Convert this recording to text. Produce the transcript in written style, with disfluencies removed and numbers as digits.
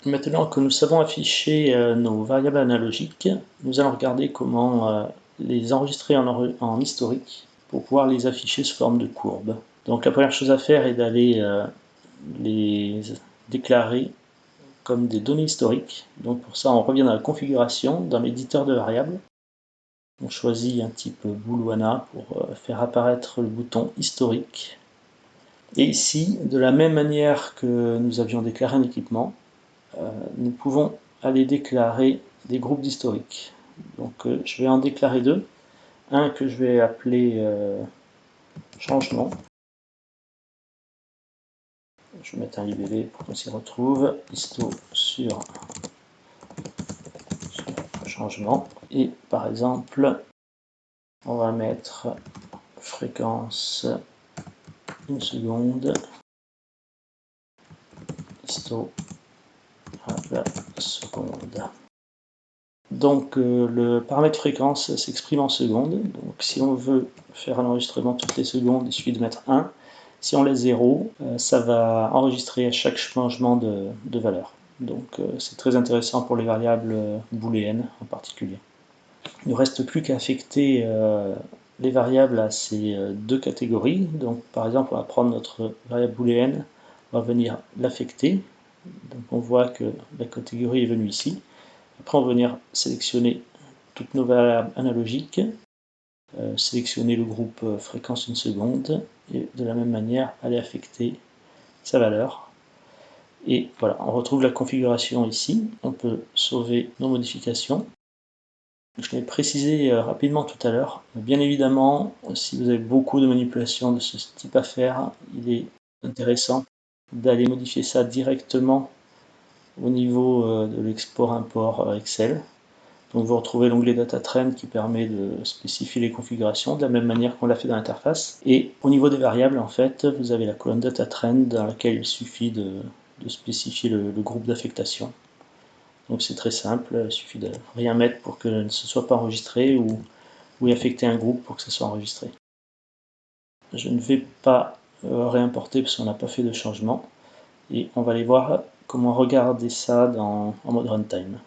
Maintenant que nous savons afficher nos variables analogiques, nous allons regarder comment les enregistrer en historique pour pouvoir les afficher sous forme de courbe. Donc la première chose à faire est d'aller les déclarer comme des données historiques. Donc pour ça, on revient dans la configuration, dans l'éditeur de variables. On choisit un type booleana pour faire apparaître le bouton historique. Et ici, de la même manière que nous avions déclaré un équipement, nous pouvons aller déclarer des groupes d'historiques. Donc je vais en déclarer deux. Un que je vais appeler changement. Je vais mettre un libellé pour qu'on s'y retrouve. Histo sur changement. Et par exemple, on va mettre fréquence 1 seconde. Histo à la seconde. Donc le paramètre fréquence s'exprime en secondes. Donc si on veut faire un enregistrement toutes les secondes, il suffit de mettre 1. Si on laisse 0, ça va enregistrer à chaque changement de valeur. Donc c'est très intéressant pour les variables booléennes en particulier. Il ne reste plus qu'à affecter les variables à ces deux catégories. Donc par exemple, on va prendre notre variable booléenne, on va venir l'affecter. Donc on voit que la catégorie est venue ici. Après, on va venir sélectionner toutes nos variables analogiques, sélectionner le groupe fréquence 1 seconde, et de la même manière, aller affecter sa valeur. Et voilà, on retrouve la configuration ici. On peut sauver nos modifications. Je l'ai précisé rapidement tout à l'heure. Bien évidemment, si vous avez beaucoup de manipulations de ce type à faire, il est intéressant d'aller modifier ça directement au niveau de l'export-import Excel. Donc vous retrouvez l'onglet Data Trend qui permet de spécifier les configurations de la même manière qu'on l'a fait dans l'interface. Et au niveau des variables, en fait, vous avez la colonne Data Trend dans laquelle il suffit de spécifier le groupe d'affectation. Donc c'est très simple, il suffit de rien mettre pour que ne se soit pas enregistré ou y affecter un groupe pour que ça soit enregistré. Je ne vais pas réimporter parce qu'on n'a pas fait de changement. Et on va aller voir comment regarder ça en mode runtime.